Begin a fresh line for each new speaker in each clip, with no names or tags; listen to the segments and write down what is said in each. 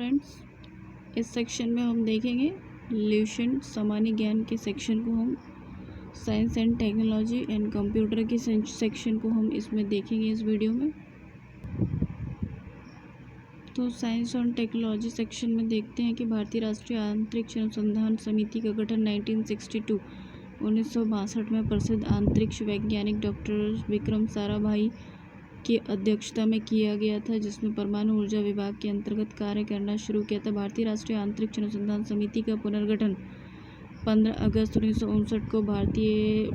Friends, इस section में हम देखेंगे ल्यूशन सामान्य ज्ञान के सेक्शन को हम science and technology and computer के सेक्शन को हम इसमें देखेंगे इस वीडियो में। तो साइंस और टेक्नोलॉजी सेक्शन में देखते हैं कि भारतीय राष्ट्रीय अंतरिक्ष अनुसंधान समिति का गठन 1962 में प्रसिद्ध अंतरिक्ष वैज्ञानिक डॉक्टर विक्रम साराभाई की अध्यक्षता में किया गया था, जिसमें परमाणु ऊर्जा विभाग के अंतर्गत कार्य करना शुरू किया था। भारतीय राष्ट्रीय अंतरिक्ष अनुसंधान समिति का पुनर्गठन 15 अगस्त 1959 को भारतीय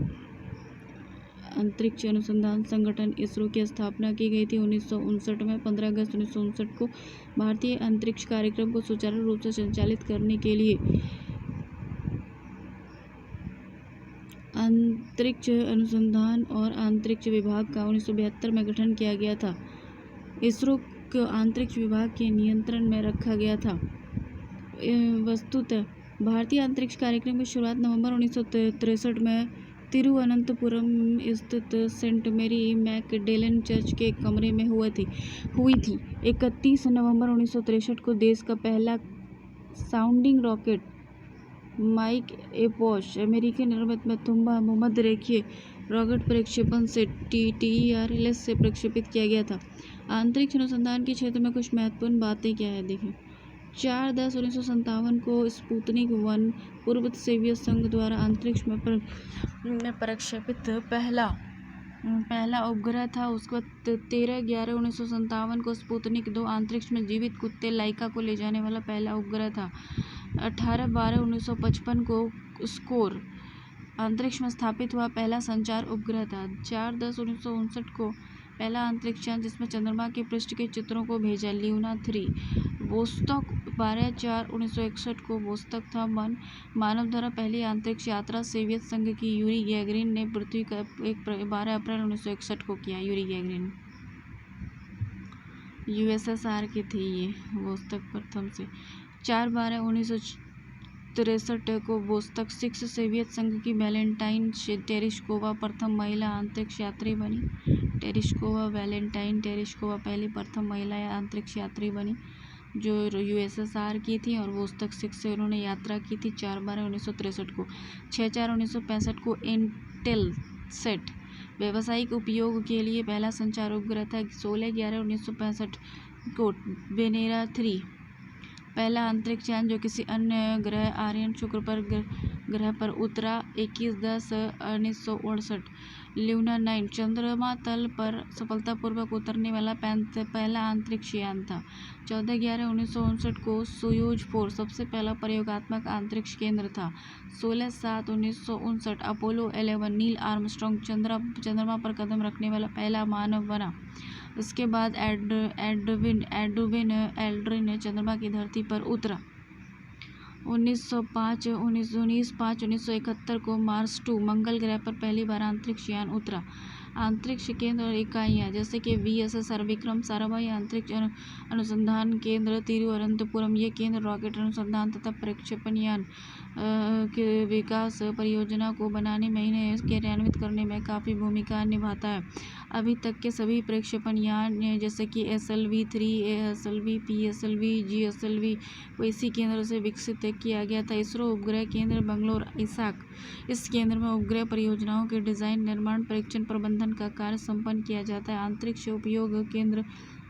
अंतरिक्ष अनुसंधान संगठन इसरो की स्थापना की गई थी। 1959 में 15 अगस्त 1959 को भारतीय अंतरिक्ष कार्यक्रम को सुचारू रूप से संचालित करने के लिए अंतरिक्ष अनुसंधान और अंतरिक्ष विभाग का 1972 में गठन किया गया था। इसरो को अंतरिक्ष विभाग के नियंत्रण में रखा गया था। वस्तुतः भारतीय अंतरिक्ष कार्यक्रम की शुरुआत नवंबर 1963 में तिरुवनंतपुरम स्थित सेंट मेरी मैकडेलन चर्च के एक कमरे में हुई थी। 31 नवंबर 1963 को देश का पहला साउंडिंग रॉकेट माइक एपोश अमेरिकी निर्मित मथुम्बा भूमध्य रेखीय रॉकेट प्रक्षेपण से TERLS से प्रक्षेपित किया गया था। अंतरिक्ष अनुसंधान के क्षेत्र में कुछ महत्वपूर्ण बातें क्या है देखें। 4/10/1957 को स्पुतनिक 1 पूर्व सोवियत संघ द्वारा अंतरिक्ष में प्रक्षेपित पहला उपग्रह था। उसको 13/11/1957 को स्पुतनिक 2 अंतरिक्ष में जीवित कुत्ते लाइका को ले जाने वाला पहला उपग्रह था। 18/12/1955 को स्कोर अंतरिक्ष में स्थापित हुआ पहला संचार उपग्रह था। 4/10/1959 को पहला अंतरिक्ष यान जिसमें चंद्रमा के पृष्ठ के चित्रों को भेजा, ल्यूना 3। वोस्तोक 12/4/1961 को वोस्तक था। मानव द्वारा पहली अंतरिक्ष यात्रा सोवियत संघ की यूरी गैगरिन ने पृथ्वी का 12 अप्रैल 1961 को किया। यूरी गैगरिन USSR के थे ये वोस्तक प्रथम से। 4/12/1963 को वोस्तक 6 सोवियत संघ की वैलेंटाइन टेरेश्कोवा प्रथम महिला अंतरिक्ष यात्री बनी। वैलेंटाइन टेरेश्कोवा पहली प्रथम महिला अंतरिक्ष यात्री बनी जो USSR की थी और वोस्तक 6 से उन्होंने यात्रा की थी। 4/12/1963 को 6/4/1965 को इंटेलसेट व्यावसायिक उपयोग के लिए पहला संचार उपग्रह था। 16/11/1965 को वेनेरा 3 पहला अंतरिक्ष यान जो किसी अन्य ग्रह आर्यन शुक्र पर ग्रह पर उतरा। 21/10/1968 ल्यूना 9 चंद्रमा तल पर सफलतापूर्वक उतरने वाला पहला अंतरिक्ष यान था। 14/11/1959 को सोयूज 4 सबसे पहला प्रयोगात्मक अंतरिक्ष केंद्र था। 16/7/1959 अपोलो 11 नील आर्मस्ट्रॉन्ग चंद्रमा पर कदम रखने वाला पहला मानव बना। इसके बाद एडविन एल्ड्रिन चंद्रमा की धरती पर उतरा। 19/5/1971 को मार्स 2 मंगल ग्रह पर पहली बार अंतरिक्ष यान उतरा। अंतरिक्ष केंद्र और इकाइयाँ जैसे कि VSSR विक्रम साराभाई अंतरिक्ष अनुसंधान केंद्र तिरुवनंतपुरम। ये केंद्र रॉकेट अनुसंधान तथा प्रक्षेपण यान के विकास परियोजना को बनाने में इन्हें कार्यान्वित करने में काफ़ी भूमिका निभाता है। अभी तक के सभी प्रक्षेपण यान जैसे कि SLV-3 ASLV PSLV GSLV को इसी केंद्र से विकसित किया गया था। इसरो उपग्रह केंद्र बंगलोर इसाक। इस केंद्र में उपग्रह परियोजनाओं के डिज़ाइन निर्माण परीक्षण प्रबंधन का कार्य संपन्न किया जाता है। अंतरिक्ष उपयोग केंद्र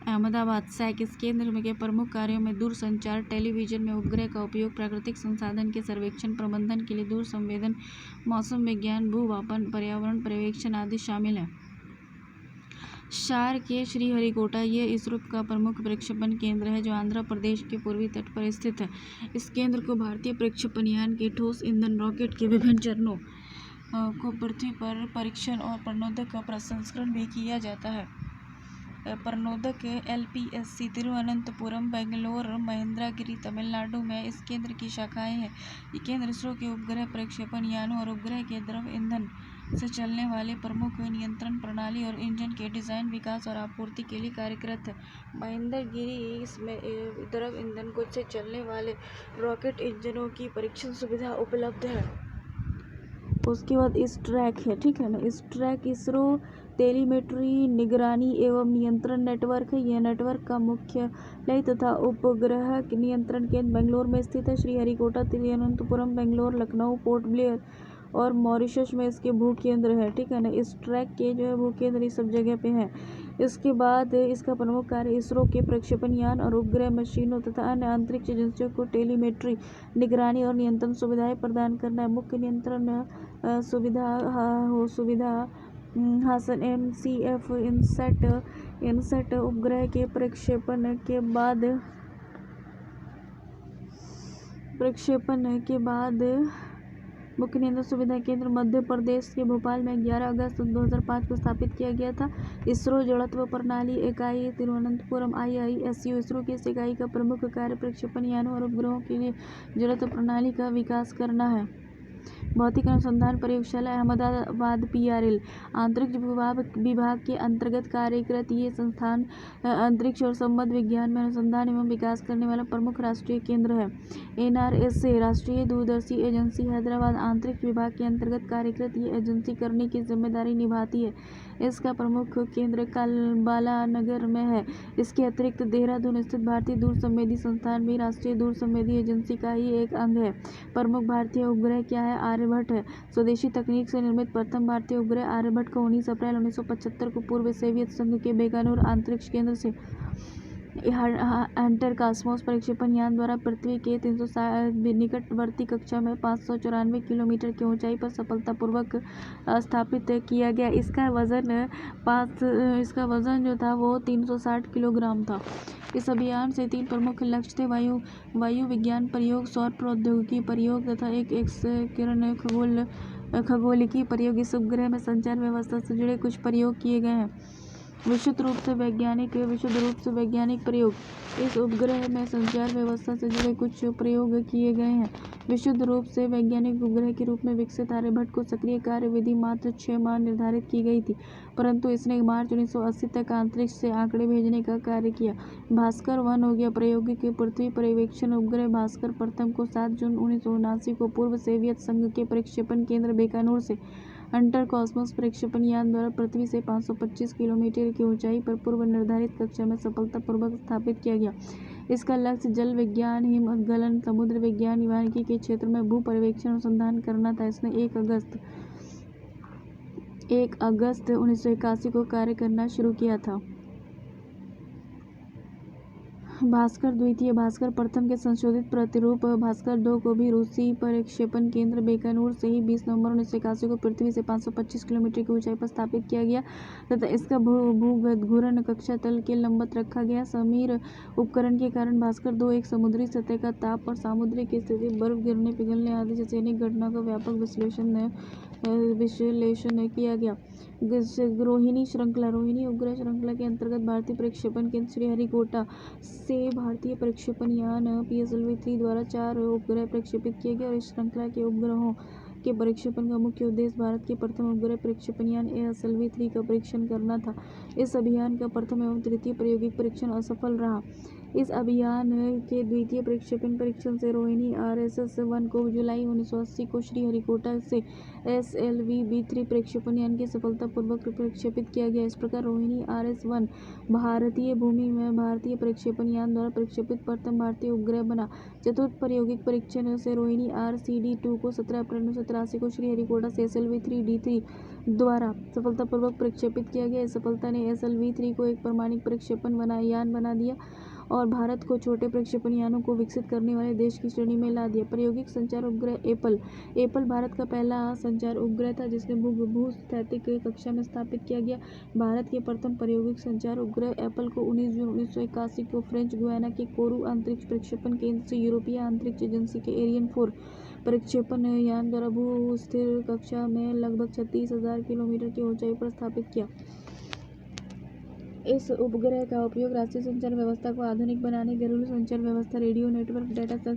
अहमदाबाद SAC। इस केंद्र के प्रमुख कार्यों में दूरसंचार टेलीविजन में उपग्रह का उपयोग, प्राकृतिक संसाधन के सर्वेक्षण प्रबंधन के लिए दूर संवेदन, मौसम विज्ञान, भूमापन, पर्यावरण पर्यवेक्षण आदि शामिल है। शार के श्रीहरिकोटा ये इसरो का प्रमुख प्रक्षेपण केंद्र है जो आंध्र प्रदेश के पूर्वी तट पर स्थित है। इस केंद्र को भारतीय प्रक्षेपण यान के ठोस ईंधन रॉकेट के विभिन्न चरणों को पृथ्वी पर परीक्षण और प्रणोदक का प्रसंस्करण भी किया जाता है। प्रणोदक LPSC तिरुवनंतपुरम, बेंगलोर, महेंद्रगिरी, तमिलनाडु में इस केंद्र की शाखाएं हैं। ये केंद्र इसरो के उपग्रह प्रक्षेपण यानों और उपग्रह के द्रव ईंधन से चलने वाले प्रमुख नियंत्रण प्रणाली और इंजन के डिज़ाइन, विकास और आपूर्ति के लिए कार्यरत है। महेंद्रगिरी इसमें द्रव ईंधन को से चलने वाले रॉकेट इंजनों की परीक्षण सुविधा उपलब्ध है। उसके बाद इस ट्रैक है, ठीक है ना। इस ट्रैक इसरो टेलीमेट्री निगरानी एवं नियंत्रण नेटवर्क है। यह नेटवर्क का मुख्यालय तथा उपग्रह नियंत्रण केंद्र बेंगलोर में स्थित है। श्रीहरिकोटा, तिरुवनंतपुरम, बेंगलोर, लखनऊ, पोर्ट ब्लेयर और मॉरिशस में इसके भू केंद्र है। ठीक है ना, इस ट्रैक के जो है भू केंद्र इस सब जगह पे है। इसके बाद इसका प्रमुख कार्य इसरो के प्रक्षेपण यान और उपग्रह मशीनों तथा अन्य अंतरिक्ष एजेंसियों को टेलीमेट्री निगरानी और नियंत्रण सुविधाएं प्रदान करना है। मुख्य नियंत्रण सुविधा हासन MCF इनसैट उपग्रह के प्रक्षेपण के बाद मुख्य नियंत्रण सुविधा केंद्र मध्य प्रदेश के भोपाल में 11 अगस्त 2005 को स्थापित किया गया था। इसरो जड़त्व प्रणाली इकाई तिरुवनंतपुरम IISU। इसरो की इस इकाई का प्रमुख कार्य प्रक्षेपण यानों और उपग्रहों के लिए जड़त्व प्रणाली का विकास करना है। भौतिक अनुसंधान प्रयोगशाला अहमदाबाद PRL अंतरिक्ष विभाग के अंतर्गत कार्यरत ये संस्थान अंतरिक्ष और संबद्ध विज्ञान में अनुसंधान एवं विकास करने वाला प्रमुख राष्ट्रीय केंद्र है। NRSA राष्ट्रीय दूरदर्शी एजेंसी हैदराबाद अंतरिक्ष विभाग के अंतर्गत कार्यरत ये एजेंसी करने की जिम्मेदारी निभाती है। इसका प्रमुख केंद्र बालानगर में है। इसके अतिरिक्त देहरादून स्थित भारतीय दूर संवेदी संस्थान भी राष्ट्रीय दूर संवेदी एजेंसी का ही एक अंग है। प्रमुख भारतीय उपग्रह क्या है? आर्यभट्ट है। स्वदेशी तकनीक से निर्मित प्रथम भारतीय उपग्रह आर्यभट्ट को 19 अप्रैल 1975 को पूर्व सोवियत संघ के बेकानूर अंतरिक्ष केंद्र से हंटर कॉस्मोस प्रक्षेपण यान द्वारा पृथ्वी के 360 निकटवर्ती कक्षा में 594 किलोमीटर की ऊंचाई पर सफलतापूर्वक स्थापित किया गया। इसका वजन जो था वो 360 किलोग्राम था। इस अभियान से 3 प्रमुख लक्ष्य थे: वायु विज्ञान प्रयोग, सौर प्रौद्योगिकी प्रयोग तथा एक एक्स किरण खगोलिकी प्रयोग। इस उपग्रह में संचार व्यवस्था से जुड़े कुछ प्रयोग किए गए हैं। विशुद्ध रूप से वैज्ञानिक प्रयोग। इस उपग्रह में संचार व्यवस्था से जुड़े कुछ प्रयोग किए गए हैं। विशुद्ध रूप से वैज्ञानिक उपग्रह के रूप में विकसित आर्यभट्ट को सक्रिय कार्यविधि मात्र 6 माह निर्धारित की गई थी, परंतु इसने मार्च 1980 तक अंतरिक्ष से आंकड़े भेजने का कार्य किया। भास्कर 1 हो गया प्रायोगिक पृथ्वी पर्यवेक्षण उपग्रह। भास्कर प्रथम को 7 जून 1979 को पूर्व सोवियत संघ के प्रक्षेपण केंद्र बेकानूर से हंटर कॉस्मोस प्रक्षेपण यान द्वारा पृथ्वी से 525 किलोमीटर की ऊंचाई पर पूर्व निर्धारित कक्षा में सफलतापूर्वक स्थापित किया गया। इसका लक्ष्य जल विज्ञान, हिमगलन, समुद्र विज्ञान, वानिकी के क्षेत्र में भू पर्यवेक्षण अनुसंधान करना था। इसने 1 अगस्त 1981 को कार्य करना शुरू किया था। भास्कर द्वितीय। भास्कर प्रथम के संशोधित प्रतिरूप भास्कर 2 को भी रूसी प्रक्षेपण केंद्र बेकानूर से ही 20 नवंबर 1981 को पृथ्वी से 525 किलोमीटर की ऊंचाई पर स्थापित किया गया तथा इसका भूगत घूर्णन कक्षा तल के लंबवत रखा गया। समीर उपकरण के कारण भास्कर 2 एक समुद्री सतह का ताप और सामुद्रिक स्थिति, बर्फ गिरने, पिघलने आदि जैसे अनेक घटनाओं का व्यापक विश्लेषण किया गया। रोहिणी श्रृंखला। रोहिणी उपग्रह श्रृंखला के अंतर्गत भारतीय प्रक्षेपण केंद्र श्रीहरिकोटा से भारतीय प्रक्षेपण यान PSLV-3 द्वारा 4 उपग्रह प्रक्षेपित किए गए और इस श्रृंखला के उपग्रहों के प्रक्षेपण का मुख्य उद्देश्य भारत के प्रथम उपग्रह प्रक्षेपण यान ASLV-3 का परीक्षण करना था। इस अभियान का प्रथम एवं तृतीय प्रायोगिक परीक्षण असफल रहा। इस अभियान के द्वितीय प्रक्षेपण परीक्षण से रोहिणी RSS-1 को जुलाई 1980 को श्रीहरिकोटा से SLV-3 प्रक्षेपण यान के सफलतापूर्वक प्रक्षेपित किया गया। इस प्रकार रोहिणी RS-1 भारतीय भूमि में भारतीय प्रक्षेपण यान द्वारा प्रक्षेपित प्रथम भारतीय उपग्रह बना। चतुर्थ प्रायोगिक परीक्षण से रोहिणी RCD-2 को 17 अप्रैल 1983 को श्रीहरिकोटा से SLV-3D3 द्वारा सफलतापूर्वक प्रक्षेपित किया गया। इस सफलता ने SLV-3 को एक प्रमाणिक प्रक्षेपण यान बना दिया और भारत को छोटे प्रक्षेपण यानों को विकसित करने वाले देश की श्रेणी में ला दिया। प्रायोगिक संचार उपग्रह एपल भारत का पहला संचार उपग्रह था जिसने भूस्थैतिक कक्षा में स्थापित किया गया। भारत के प्रथम प्रायोगिक संचार उपग्रह एपल को 19 जून 1981 को फ्रेंच गुयाना के कोरू अंतरिक्ष प्रक्षेपण केंद्र से यूरोपीय अंतरिक्ष एजेंसी के एरियन 4 प्रक्षेपण यान द्वारा भूस्थिर कक्षा में लगभग 36,000 किलोमीटर की ऊंचाई पर स्थापित किया। इस उपग्रह का उपयोग राष्ट्रीय संचार व्यवस्था को आधुनिक बनाने, घरेलू संचार व्यवस्था, रेडियो नेटवर्क, डेटा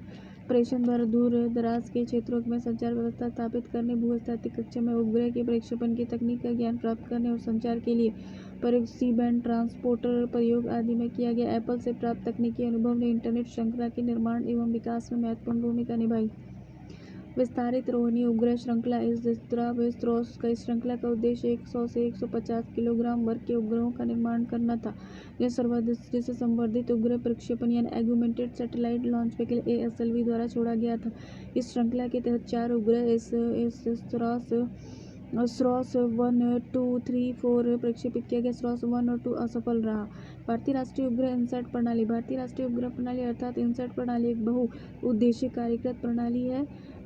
प्रेषण द्वारा दूर दराज के क्षेत्रों में संचार व्यवस्था स्थापित करने, भूस्थैतिक कक्षा में उपग्रह के प्रक्षेपण की तकनीक का ज्ञान प्राप्त करने और संचार के लिए प्रयुक्त सी-बैंड ट्रांसपोर्टर प्रयोग आदि में किया गया। एप्पल से प्राप्त तकनीकी अनुभव ने इंटरनेट श्रृंखला के निर्माण एवं विकास में महत्वपूर्ण भूमिका निभाई। विस्तारित रोहिणी उपग्रह श्रृंखला। इस श्रृंखला का उद्देश्य 100 से 150 किलोग्राम वर्ग के उपग्रहों का निर्माण करना था, जिसे संवर्धित उपग्रह प्रक्षेपण यानी एगुमेंटेड सैटेलाइट लॉन्च व्हीकल ASLV द्वारा छोड़ा गया था। इस श्रृंखला के तहत 4 उपग्रह स्रोस 1, 2, 3, 4 प्रक्षेपित किया गया। स्रोस 1 और 2 असफल रहा। भारतीय राष्ट्रीय उपग्रह इनसैट प्रणाली। भारतीय राष्ट्रीय उपग्रह प्रणाली अर्थात इनसैट प्रणाली एक बहु उद्देश्य कार्यकृत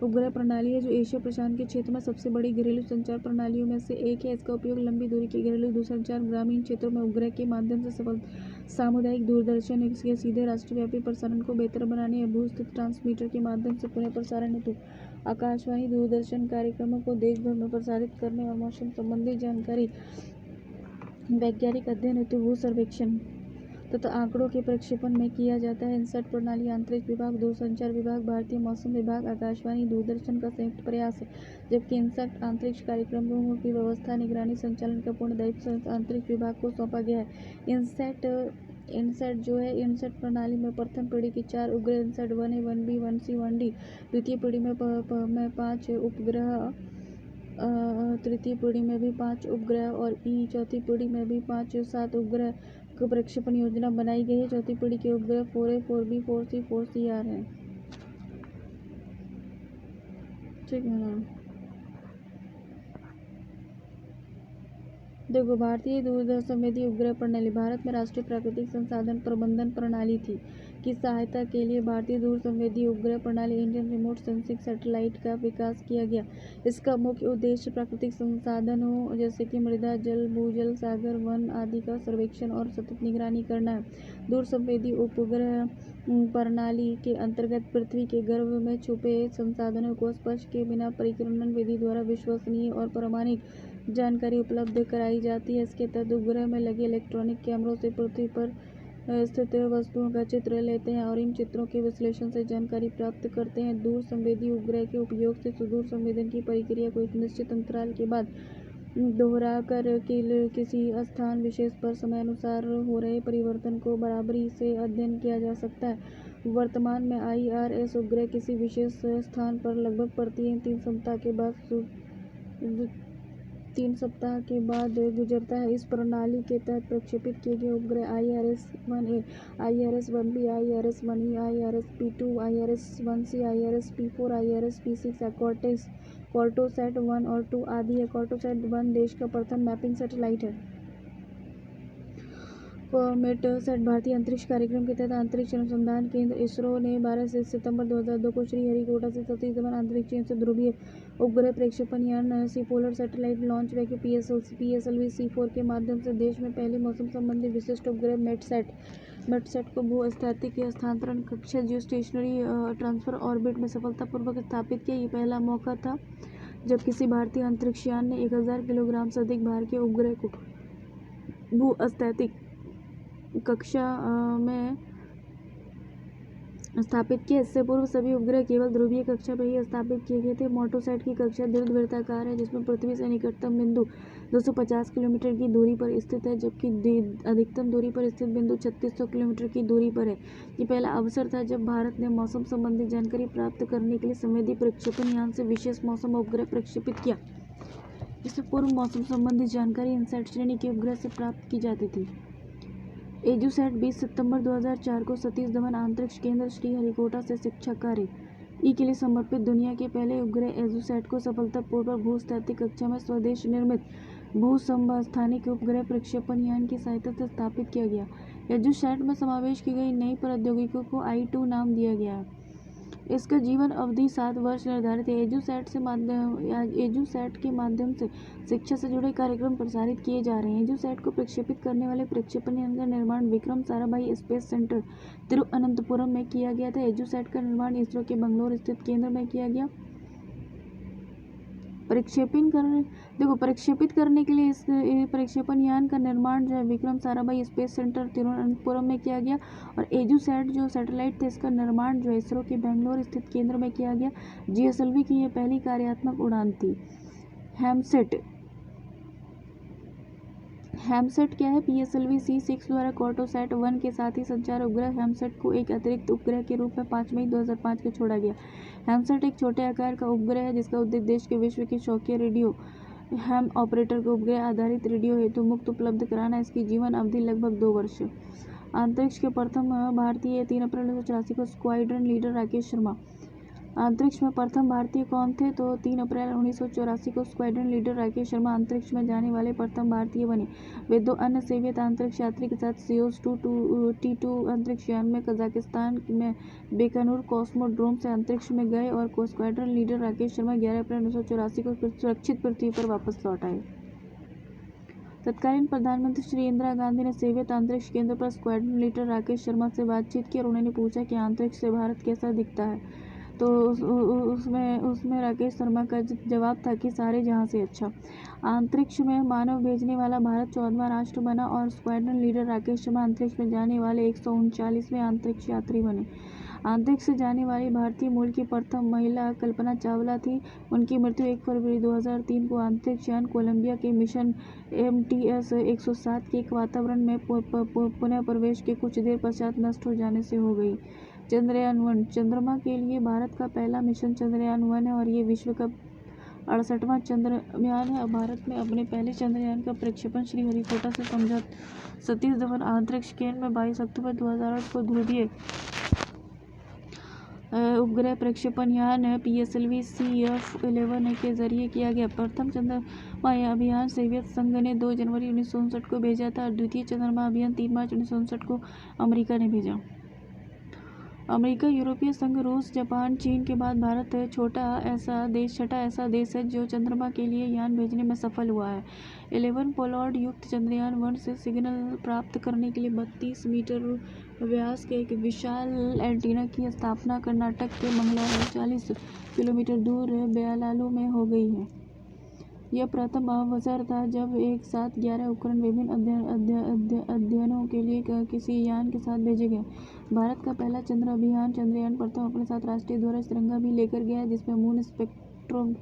उपग्रह प्रणाली है जो एशिया प्रशांत के क्षेत्र में सबसे बड़ी घरेलू संचार प्रणालियों में से एक है। इसका उपयोग लंबी दूरी के घरेलू दूरसंचार, ग्रामीण क्षेत्रों में उपग्रह के माध्यम से सामुदायिक दूरदर्शन के सीधे राष्ट्रव्यापी प्रसारण को बेहतर बनाने या भू-स्थित ट्रांसमीटर के माध्यम से पुनः प्रसारण हेतु आकाशवाणी दूरदर्शन कार्यक्रमों को देश भर में प्रसारित करने और मौसम संबंधी जानकारी, वैज्ञानिक अध्ययन हेतु भू सर्वेक्षण तथा आंकड़ों के प्रक्षेपण में किया जाता है। इनसैट प्रणाली आंतरिक विभाग, दूरसंचार विभाग, भारतीय मौसम विभाग, आकाशवाणी दूरदर्शन का संयुक्त प्रयास है, जबकि इनसैट अंतरिक्ष कार्यक्रमों की व्यवस्था, निगरानी, संचालन का पूर्ण दायित्व अंतरिक्ष विभाग को सौंपा गया है। इनसैट प्रणाली में प्रथम पीढ़ी की 4 उपग्रह INSAT 1A, 1B, 1C, 1D, द्वितीय पीढ़ी में 5 उपग्रह, तृतीय पीढ़ी में भी 5 उपग्रह और चौथी पीढ़ी में भी 7 उपग्रह को प्रक्षेपण योजना बनाई गई है। चौथी पीढ़ी के उपग्रह 4A, 4B, 4C, 4CR हैं। ठीक है ना। देखो, भारतीय दूरदर्शन संवेदी उपग्रह प्रणाली। भारत में राष्ट्रीय प्राकृतिक संसाधन प्रबंधन प्रणाली थी की सहायता के लिए भारतीय दूर संवेदी उपग्रह प्रणाली इंडियन रिमोट सेंसिंग सैटेलाइट का विकास किया गया। इसका मुख्य उद्देश्य प्राकृतिक संसाधनों जैसे कि मृदा, जल, भूजल, सागर, वन आदि का सर्वेक्षण और सतत निगरानी करना है। दूर संवेदी उपग्रह प्रणाली के अंतर्गत पृथ्वी के गर्भ में छुपे संसाधनों को स्पर्श के बिना परिक्रमण विधि द्वारा विश्वसनीय और प्रामाणिक जानकारी उपलब्ध कराई जाती है। इसके तहत उपग्रह में लगे इलेक्ट्रॉनिक कैमरों से पृथ्वी पर स्थित वस्तुओं का चित्र लेते हैं और इन चित्रों के विश्लेषण से जानकारी प्राप्त करते हैं। दूर संवेदी उपग्रह के उपयोग से सुदूर संवेदन की प्रक्रिया को एक निश्चित अंतराल के बाद दोहराकर किसी स्थान विशेष पर समयानुसार हो रहे परिवर्तन को बराबरी से अध्ययन किया जा सकता है। वर्तमान में IRS उपग्रह किसी विशेष स्थान पर लगभग प्रति 3 सप्ताह के बाद गुजरता है। इस प्रणाली के तहत प्रक्षेपित किए गए उपग्रह IRS-1A, IRS-1B, IRS-1E, IRS-P2, IRS-1C, IRS-P4, IRS-P6, कॉर्टोसैट 1 और 2 आदि है। कॉर्टोसैट 1 देश का प्रथम मैपिंग सैटेलाइट है। कॉमेटसैट भारतीय अंतरिक्ष कार्यक्रम के तहत अंतरिक्ष अनुसंधान केंद्र इसरो ने 12 सितंबर 2002 को श्रीहरिकोटा से सतीश धवन अंतरिक्ष यान से ध्रुवीय उपग्रह प्रक्षेपण यान polar satellite launch vehicle PSLV C4 के माध्यम से देश में पहले मौसम संबंधी विशिष्ट उपग्रह मेटसैट को भू-स्थैतिक स्थानांतरण कक्षा जियोस्टेशनरी ट्रांसफर ऑर्बिट में सफलतापूर्वक स्थापित किया। ये पहला मौका था जब किसी भारतीय अंतरिक्ष यान ने 1000 किलोग्राम से अधिक भार के उपग्रह को भू-स्थैतिक कक्षा में स्थापित किया। इससे पूर्व सभी उपग्रह केवल ध्रुवीय कक्षा पर ही स्थापित किए गए थे। मोटोसैट की कक्षा दीर्घवृत्ताकार है जिसमें पृथ्वी से निकटतम बिंदु 250 किलोमीटर की दूरी पर स्थित है, जबकि अधिकतम दूरी पर स्थित बिंदु 3600 किलोमीटर की दूरी पर है। ये पहला अवसर था जब भारत ने मौसम संबंधी जानकारी प्राप्त करने के लिए संवेदी प्रक्षेपण यान से विशेष मौसम उपग्रह प्रक्षेपित किया। इससे पूर्व मौसम संबंधी जानकारी इनसैट श्रेणी के उपग्रह से प्राप्त की जाती थी। एजुसैट 20 सितंबर 2004 को सतीश धवन अंतरिक्ष केंद्र श्रीहरिकोटा से शिक्षा कार्य के लिए समर्पित दुनिया के पहले उपग्रह एजुसैट को सफलतापूर्वक भू-स्थैतिक कक्षा में स्वदेश निर्मित भू-समस्थानिक उपग्रह प्रक्षेपण यान की सहायता से स्थापित किया गया। एजुसैट में समावेश की गई नई प्रौद्योगिकी को I2 नाम दिया गया है। इसका जीवन अवधि 7 वर्ष निर्धारित है। एजुसैट के माध्यम से शिक्षा से जुड़े कार्यक्रम प्रसारित किए जा रहे हैं। एजुसैट को प्रक्षेपित करने वाले प्रक्षेपण यान का निर्माण विक्रम साराभाई स्पेस सेंटर तिरुवनंतपुरम में किया गया था। एजुसैट का निर्माण इसरो के बंगलौर स्थित केंद्र में किया गया। प्रक्षेपित करने के लिए इस प्रक्षेपण यान का निर्माण जो है विक्रम साराभाई स्पेस सेंटर तिरुवनंतपुरम में किया गया और एजुसैट जो सैटेलाइट थे इसका निर्माण जो है इसरो के बेंगलोर स्थित केंद्र में किया गया। GSLV की यह पहली कार्यात्मक उड़ान थी। हैमसेट क्या है? PSLV C6 द्वारा कार्टोसैट 1 के साथ ही संचार उपग्रह हैमसेट को एक अतिरिक्त उपग्रह के रूप में 5 मई 2005 को छोड़ा गया। हैमसेट एक छोटे आकार का उपग्रह है जिसका उद्देश्य देश के विश्व के शौकिया रेडियो हैम ऑपरेटर को उपग्रह आधारित रेडियो हेतु मुक्त उपलब्ध कराना। इसकी जीवन अवधि लगभग 2 वर्ष। अंतरिक्ष के प्रथम भारतीय 3 अप्रैल 1984 को स्क्वाड्रन लीडर राकेश शर्मा। अंतरिक्ष में प्रथम भारतीय कौन थे? तो 3 अप्रैल 1984 को स्क्वाड्रन लीडर राकेश शर्मा अंतरिक्ष में जाने वाले प्रथम भारतीय बने। वे 2 अन्य सोवियत अंतरिक्ष यात्री के साथ सोयूज़ T2 अंतरिक्ष यान में कजाकिस्तान में बेकानूर कॉस्मोड्रोम से अंतरिक्ष में गए और स्क्वाड्रन लीडर राकेश शर्मा 11 अप्रैल 1984 को सुरक्षित पृथ्वी पर वापस लौट आए। तत्कालीन प्रधानमंत्री श्री इंदिरा गांधी ने सोवियत अंतरिक्ष केंद्र पर स्क्वाड्रन लीडर राकेश शर्मा से बातचीत की और उन्होंने पूछा कि अंतरिक्ष से भारत कैसा दिखता है। तो उसमें राकेश शर्मा का जवाब था कि सारे जहां से अच्छा। अंतरिक्ष में मानव भेजने वाला भारत 14वां राष्ट्र बना और स्क्वाड्रन लीडर राकेश शर्मा अंतरिक्ष में जाने वाले 139वें अंतरिक्ष यात्री बने। अंतरिक्ष से जाने वाली भारतीय मूल की प्रथम महिला कल्पना चावला थी। उनकी मृत्यु 1 फरवरी 2003 को अंतरिक्ष यान कोलंबिया के मिशन MTS 107 के एक वातावरण में पुनः प्रवेश के कुछ देर पश्चात नष्ट हो जाने से हो गई। चंद्रयान 1 चंद्रमा के लिए भारत का पहला मिशन चंद्रयान 1 है और ये विश्व का 68वां चंद्रयान है। भारत में अपने पहले चंद्रयान का प्रक्षेपण श्रीहरिकोटा से सतीश धवन अंतरिक्ष केंद्र में 22 अक्टूबर 2008 को ध्रुवीय उपग्रह प्रक्षेपण यान PSLV CF-11 के जरिए किया गया। प्रथम चंद्रमा अभियान सोवियत संघ ने 2 जनवरी 1959 को भेजा था और द्वितीय चंद्रमा अभियान 3 मार्च 1959 को अमेरिका ने भेजा। अमेरिका, यूरोपीय संघ, रूस, जापान, चीन के बाद भारत छठा ऐसा देश है जो चंद्रमा के लिए यान भेजने में सफल हुआ है। 11 पेलोड युक्त चंद्रयान 1 से सिग्नल प्राप्त करने के लिए 32 मीटर व्यास के एक विशाल एंटीना की स्थापना कर्नाटक के मंगलौर 40 किलोमीटर दूर बेलालू में हो गई है। यह प्रथम अवसर था जब एक साथ 11 उपकरण विभिन्न अध्ययनों के लिए किसी यान के साथ भेजे गए। भारत का पहला चंद्र अभियान चंद्रयान प्रथम अपने साथ राष्ट्रीय ध्वज तिरंगा भी लेकर गया जिसमें मून इंस्पेक्टर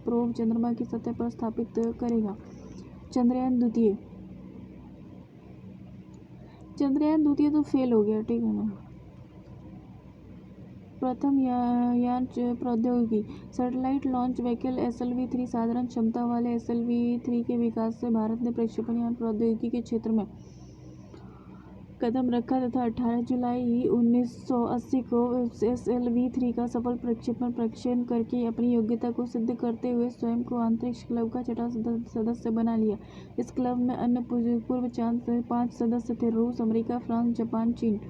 प्रोब चंद्रमा की सतह पर स्थापित करेगा। चंद्रयान द्वितीय तो फेल हो गया, ठीक है ना। प्रथम यान प्रौद्योगिकी सैटेलाइट लॉन्च व्हीकल SLV-3 साधारण क्षमता वाले SLV-3 के विकास से भारत ने प्रक्षेपण यान प्रौद्योगिकी के क्षेत्र में कदम रखा तथा 18 जुलाई 1980 को SLV-3 का सफल प्रक्षेपण करके अपनी योग्यता को सिद्ध करते हुए स्वयं को अंतरिक्ष क्लब का 6वां सदस्य बना लिया। इस क्लब में अन्य पूर्व 5 सदस्य थे: रूस, अमेरिका, फ्रांस, जापान, चीन।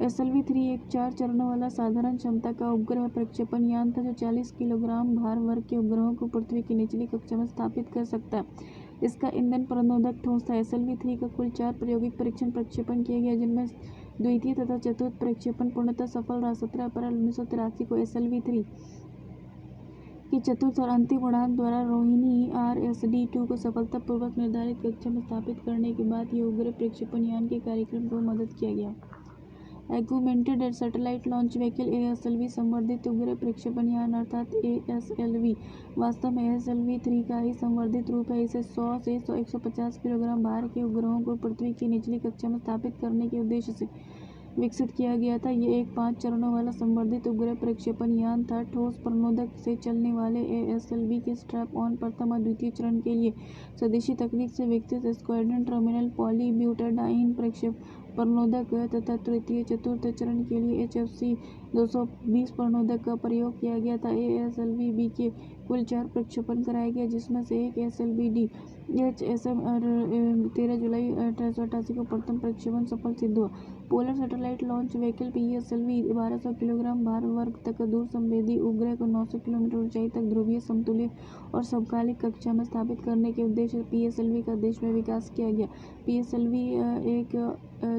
SLV-3 एक 4 चरणों वाला साधारण क्षमता का उपग्रह प्रक्षेपण यान था जो 40 किलोग्राम भार वर्ग के उपग्रहों को पृथ्वी की निचली कक्षा में स्थापित कर सकता है। इसका ईंधन प्रणोदक ठोस था। SLV-3 का कुल 4 प्रायोगिक परीक्षण प्रक्षेपण किए गए जिनमें द्वितीय तथा चतुर्थ प्रक्षेपण पूर्णतः सफल रहा। 17 अप्रैल 1983 को SLV-3 की चतुर्थ और अंतिम उड़ान द्वारा रोहिणी RSD-2 को सफलतापूर्वक निर्धारित कक्षा में स्थापित करने के बाद यह उपग्रह प्रक्षेपण यान के कार्यक्रम को मदद किया गया। एगुमेंटेड सैटेलाइट लॉन्च व्हीकल ASLV संवर्धित उपग्रह प्रक्षेपण यान अर्थात ASLV वास्तव में SLV-3 का ही संवर्धित रूप है। इसे 100 से 150 किलोग्राम भार के उपग्रहों को पृथ्वी की निचली कक्षा में स्थापित करने के उद्देश्य से विकसित किया गया था। यह एक 5 चरणों वाला संवर्धित उपग्रह प्रक्षेपण यान था। ठोस प्रणोदक से चलने वाले ASLV के स्ट्रैप ऑन प्रथम और द्वितीय चरण के लिए स्वदेशी तकनीक से विकसित स्क्वाड्रन टर्मिनल पॉलीब्यूटाडाइन प्रणोदक तथा तृतीय चतुर्थ चरण के लिए HFC 220 प्रणोदक का प्रयोग किया गया था। ASLV-B के कुल 4 प्रक्षेपण कराए गए जिसमें से एक SLV-D HSM 13 जुलाई 1888 को प्रथम प्रक्षेपण सफल सिद्ध हुआ। Polar satellite launch vehicle PSLV 1200 kilogram भार वर्ग तक दूर संवेदी उपग्रह को 900 किलोमीटर ऊंचाई तक ध्रुवीय समतुल्य और समकालिक कक्षा में स्थापित करने के उद्देश्य से PSLV का देश में विकास किया गया। PSLV एक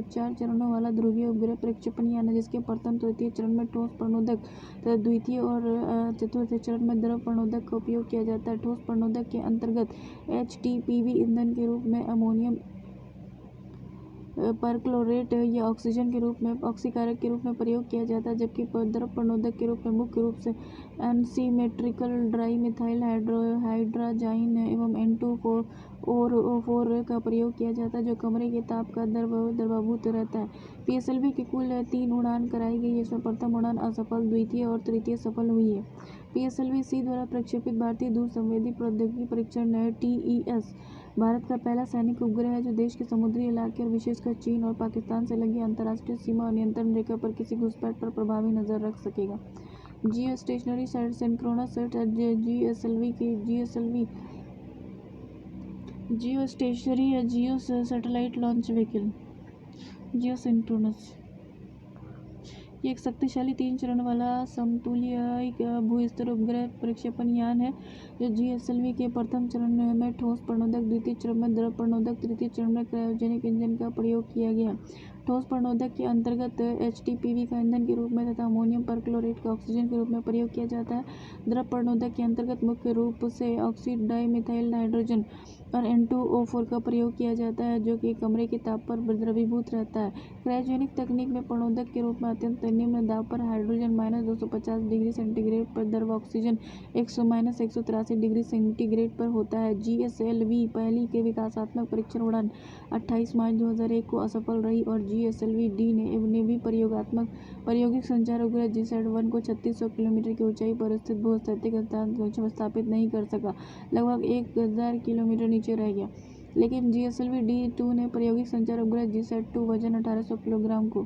4 चरणों वाला ध्रुवीय उपग्रह प्रक्षेपण यान है जिसके प्रथम तृतीय चरण में ठोस प्रणोदक तथा द्वितीय और चतुर्थ चरण में द्रव प्रणोदक का उपयोग किया जाता है। ठोस प्रणोदक के अंतर्गत HTPV ईंधन के रूप में अमोनियम परक्लोरेट या ऑक्सीजन के रूप में ऑक्सीकारक के रूप में प्रयोग किया जाता है, जबकि द्रव प्रणोदक के रूप में मुख्य रूप से अनसिमेट्रिकल ड्राई मिथाइल हाइड्राजाइन एवं N2O4 का प्रयोग किया जाता है, जो कमरे के ताप का द्रवभूत रहता है। PSLV की कुल 3 उड़ान कराई गई, जिसमें प्रथम उड़ान असफल, द्वितीय और तृतीय सफल हुई है। PSLV-C द्वारा प्रक्षेपित भारतीय दूर संवेदी प्रौद्योगिकी परीक्षण TES भारत का पहला सैनिक उपग्रह है, जो देश के समुद्री इलाके और विशेषकर चीन और पाकिस्तान से लगी अंतर्राष्ट्रीय सीमा और नियंत्रण रेखा पर किसी घुसपैठ पर प्रभावी नजर रख सकेगा। जियो स्टेशनरी सिंक्रोनस जियो स्टेशनरी या जियो सैटेलाइट लॉन्च व्हीकल जियो सिंक्रोनस, ये एक शक्तिशाली 3 चरण वाला समतुल्य भूस्तर उपग्रह प्रक्षेपण यान है, जो GSLV के प्रथम चरण में ठोस प्रणोदक, द्वितीय चरण में द्रव प्रणोदक, तृतीय चरण में क्रायोजेनिक इंजन का प्रयोग किया गया। ठोस प्रणोदक के अंतर्गत HTPV का ईंधन के रूप में तथा अमोनियम परक्लोरेट का ऑक्सीजन के रूप में प्रयोग किया जाता है। द्रव प्रणोदक के अंतर्गत मुख्य रूप से ऑक्सी डाई मिथाइल हाइड्रोजन और N2O4 का प्रयोग किया जाता है, जो कि कमरे के ताप पर द्रवीभूत रहता है। क्रायोजेनिक तकनीक में प्रणोदक के रूप में अत्यंत निम्न दाब पर हाइड्रोजन -250 डिग्री सेंटीग्रेड पर, द्रव ऑक्सीजन -183 डिग्री सेंटीग्रेड पर होता है। GSLV पहली के विकासात्मक परीक्षण उड़ान 28 मार्च 2001 को असफल रही और GSLV-D ने भी प्रायोगिक संचार उपग्रह GSAT-1 को 3600 किलोमीटर की ऊंचाई पर स्थित भूस्थैतिक अंतरिक्ष में स्थापित नहीं कर सका, लगभग 1000 किलोमीटर नीचे रह गया। लेकिन GSLV-D2 ने प्रायोगिक संचार उपग्रह GSAT-2 वजन 1800 किलोग्राम को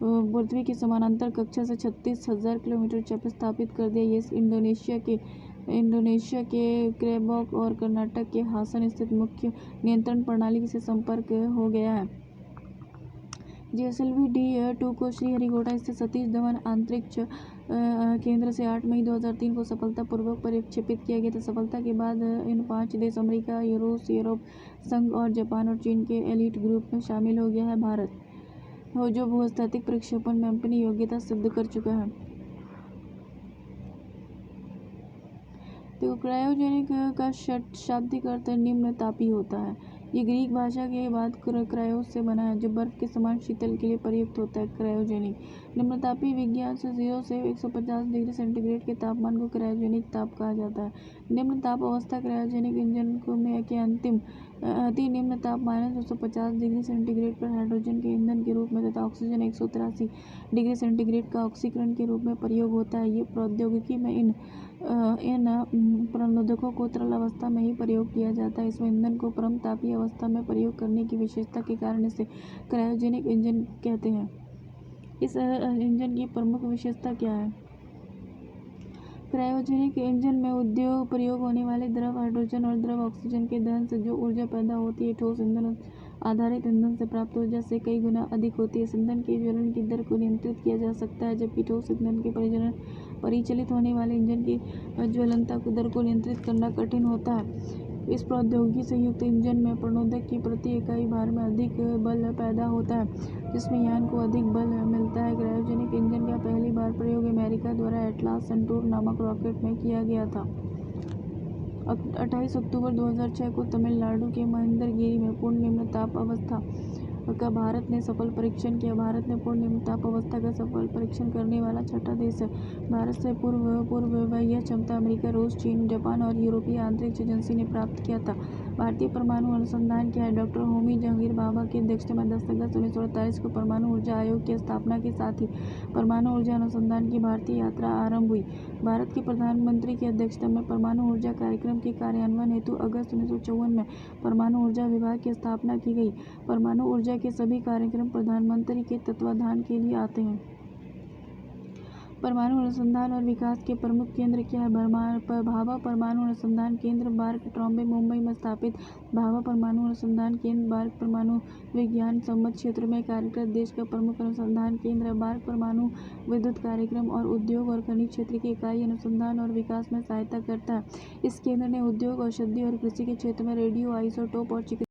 पृथ्वी की समानांतर कक्षा से 36,000 किलोमीटर ऊंचाई पर स्थापित कर दिया। ये इंडोनेशिया के क्रेबॉक और कर्नाटक के हासन स्थित मुख्य नियंत्रण प्रणाली से संपर्क हो गया है। GSLV-D2 को श्रीहरिकोटा स्थित सतीश धवन अंतरिक्ष केंद्र से 8 मई 2003 को सफलतापूर्वक प्रक्षेपित किया गया था। सफलता के बाद इन 5 देश अमेरिका, रूस, यूरोप संघ और जापान और चीन के एलीट ग्रुप में शामिल हो गया है। भारत जो भूस्थैतिक प्रक्षेपण में अपनी योग्यता सिद्ध कर चुका है। तो क्रायोजेनिक का शाब्दिक अर्थ निम्न तापी होता है। ये ग्रीक भाषा के बाद क्रायोस से बना है, जो बर्फ के समान शीतल के लिए प्रयुक्त होता है। क्रायोजेनिक निम्नतापी विज्ञान से 0 से 150 डिग्री सेंटीग्रेड के तापमान को क्रायोजेनिक ताप कहा जाता है। निम्न ताप अवस्था क्रायोजेनिक इंजन के अति निम्न ताप -250 डिग्री सेंटीग्रेड पर हाइड्रोजन के ईंधन के रूप में तथा ऑक्सीजन 183 डिग्री सेंटीग्रेड का ऑक्सीकरण के रूप में प्रयोग होता है। ये प्रौद्योगिकी में इन प्रणोदकों को तरल अवस्था में ही प्रयोग किया जाता है। इसमें ईंधन को परम तापीय अवस्था में प्रयोग करने की विशेषता के कारण इसे क्रायोजेनिक इंजन कहते हैं। इस इंजन की प्रमुख विशेषता क्या है? क्रायोजेनिक इंजन में उद्योग प्रयोग होने वाले द्रव हाइड्रोजन और द्रव ऑक्सीजन के दहन से जो ऊर्जा पैदा होती है, ठोस ईंधन आधारित ईंधन से प्राप्त ऊर्जा से कई गुना अधिक होती है। इस ईंधन के ज्वलन की दर को नियंत्रित किया जा सकता है, जबकि ठोस ईंधन के परिचालित होने वाले इंजन की ज्वलनता दर को नियंत्रित करना कठिन होता है। इस प्रौद्योगिकी से युक्त इंजन में प्रणोदक की प्रति इकाई भार में अधिक बल पैदा होता है, जिसमें यान को अधिक बल मिलता है। क्रायोजेनिक इंजन का पहली बार प्रयोग अमेरिका द्वारा एटलास सेंटूर नामक रॉकेट में किया गया था। 28 अक्टूबर 2006 को तमिलनाडु के महेंद्रगिरी में पूर्ण निम्न ताप अवस्था का भारत ने सफल परीक्षण किया। भारत ने पूर्ण निम्न ताप अवस्था का सफल परीक्षण करने वाला छठा देश है। भारत से पूर्व यह क्षमता अमेरिका, रूस, चीन, जापान और यूरोपीय अंतरिक्ष एजेंसी ने प्राप्त किया था। भारतीय परमाणु अनुसंधान क्या है? डॉक्टर होमी जहांगीर भाभा की अध्यक्षता में 10 अगस्त 1948 को परमाणु ऊर्जा आयोग की स्थापना के साथ ही परमाणु ऊर्जा अनुसंधान की भारतीय यात्रा आरंभ हुई। भारत के प्रधानमंत्री की अध्यक्षता में परमाणु ऊर्जा कार्यक्रम के कार्यान्वयन हेतु अगस्त 1954 में परमाणु ऊर्जा विभाग की स्थापना की गई। परमाणु ऊर्जा के सभी कार्यक्रम प्रधानमंत्री के तत्वाधान के लिए आते हैं। परमाणु अनुसंधान और विकास के प्रमुख केंद्र क्या है? भाभा परमाणु अनुसंधान केंद्र बार्क, ट्रॉम्बे, मुंबई में स्थापित भाभा परमाणु अनुसंधान केंद्र बार्क परमाणु विज्ञान संबद्ध क्षेत्र में कार्यरत देश का प्रमुख अनुसंधान केंद्र है। बार्क परमाणु विद्युत कार्यक्रम और उद्योग और खनिज क्षेत्र की इकाई अनुसंधान और विकास में सहायता करता है। इस केंद्र ने उद्योग, औषधि और कृषि के क्षेत्र में रेडियो आइसोटोप और चिकित्सा